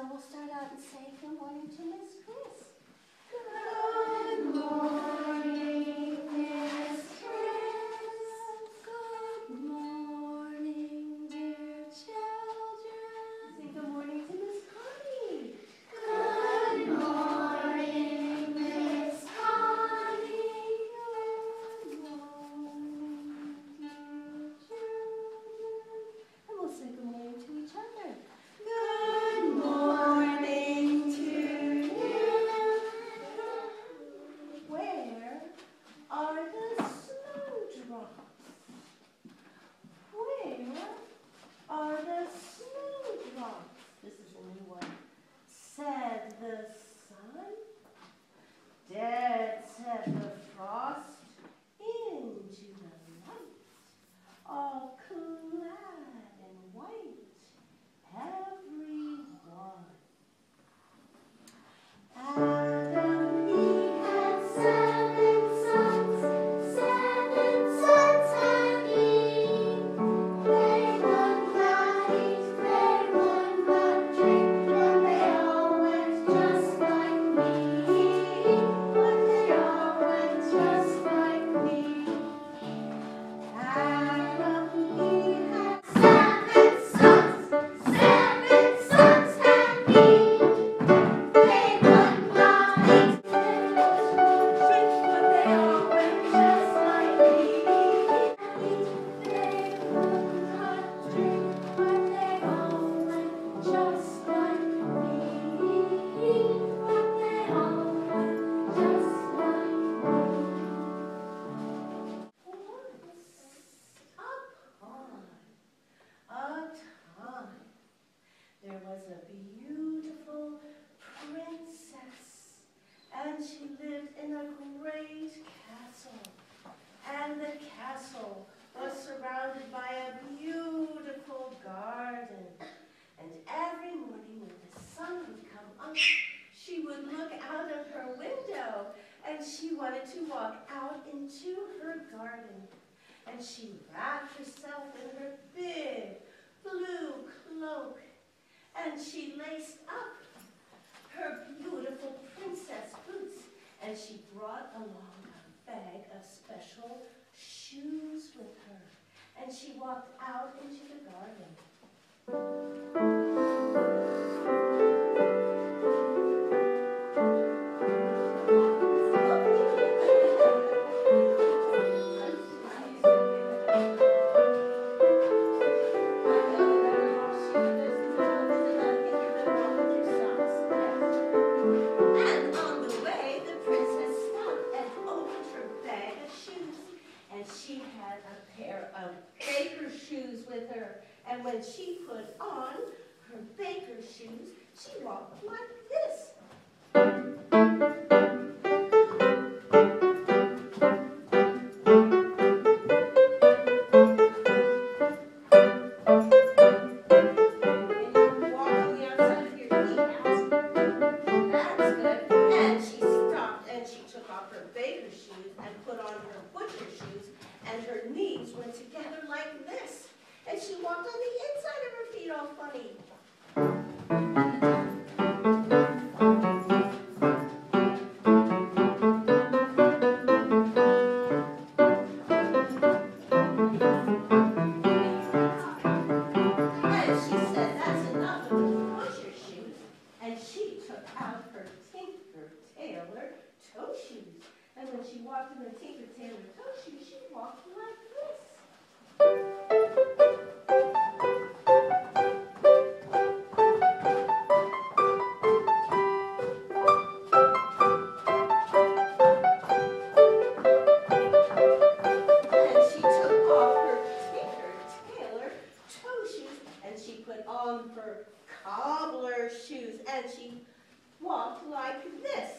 So we'll start out and say good morning to Miss Chris. Good morning, Miss Chris. Good morning, dear children. Say good morning to Miss Connie. Good morning, Miss Connie. Good morning, dear children. And we'll say good morning to each other. Good morning to you. Where are the snowdrops? Where are the snowdrops? This is a new one. Said the sun. Dead said the frost into the night. All clad in white, everyone. Adam, he had 7 sons, 7 sons had he. They would not eat, they would not drink, but they all went just like me. But they all went just like me. Adam, he had 7 sons, 7 sons had he. They would not eat, they would not drink, but they all went just like me. They would not drink, but they all went just like me. But they all went just like me. Once upon a time, there was a beautiful princess, and she lived in a great castle. And the castle was surrounded by a beautiful garden. And every morning when the sun would come up, she would look out of her window, and she wanted to walk out into her garden. And she wrapped herself in her big blue cloak, and she laced up her beautiful princess boots, and she brought along a bag of special shoes with her, and she walked out into the garden. And on the way, the princess stopped and opened her bag of shoes. And she had a pair of baker shoes with her. And when she put on her baker shoes, she walked like this. And you walk on the outside of your kneecaps. That's good. And she stopped and she took off her baker shoes and put on her butcher shoes, and her knees went together like this. And she walked on the inside of her feet all funny. And she said, that's enough of the butcher shoes. And she took out her Tinker Tailor toe shoes. And when she walked in the Tinker Tailor toe shoes, she walked like this. And she took off her Tinker Tailor toe shoes, and she put on her cobbler shoes, and she walked like this.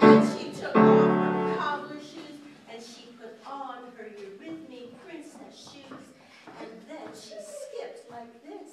And she took off her cobbler shoes, and she put on her Eurythmy princess shoes, and then she skipped like this.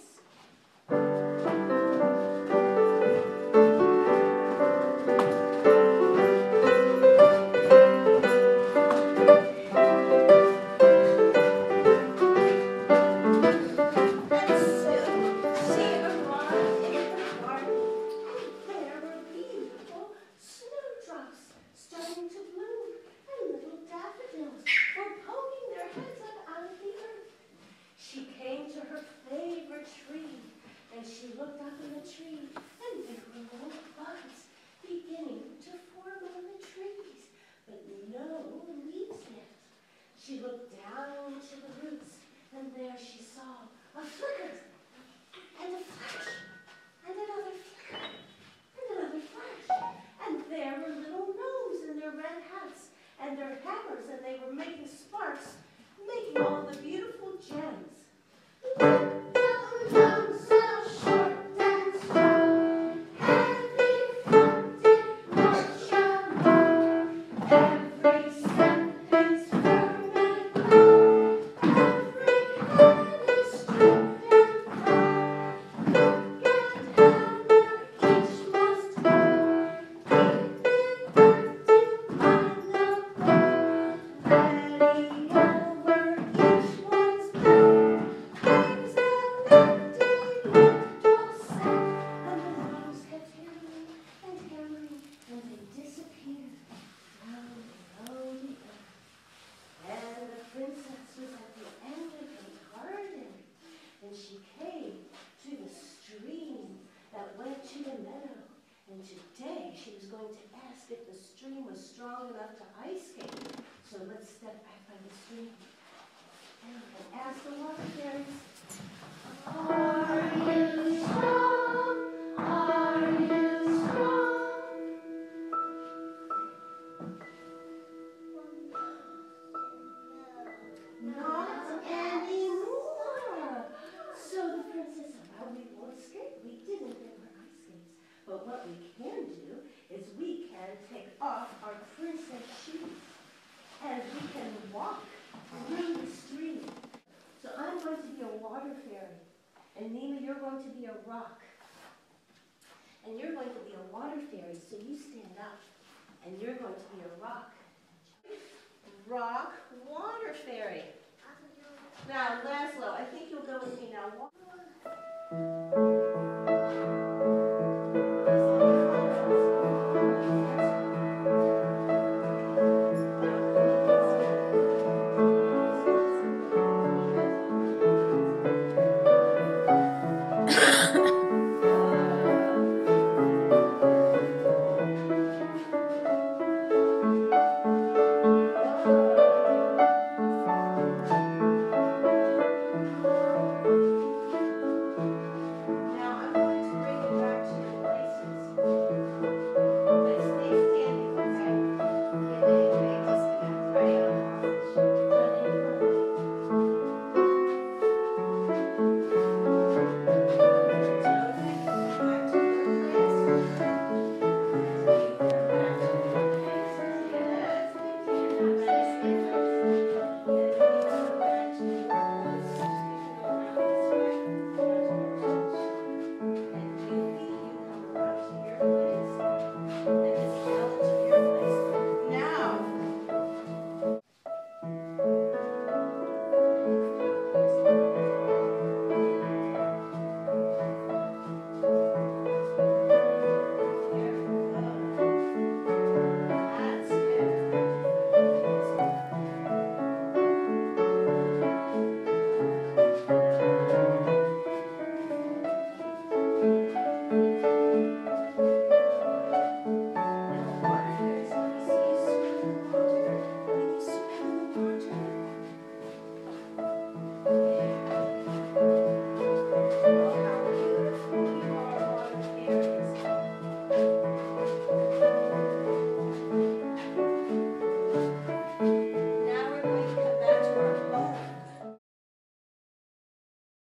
to the meadow, and today she was going to ask if the stream was strong enough to ice skate. So let's step back by the stream and ask the water fairies, Are you strong? Are you strong? not anymore. So the princess said, well, we won't skate. We didn't bring our ice skates. But what we can do is we can take off our princess shoes and we can walk through the stream. So I'm going to be a water fairy, and Nima, you're going to be a rock. And you're going to be a water fairy, so you stand up, and you're going to be a rock. Rock, water fairy. Now, Laszlo, I think you'll go with me now.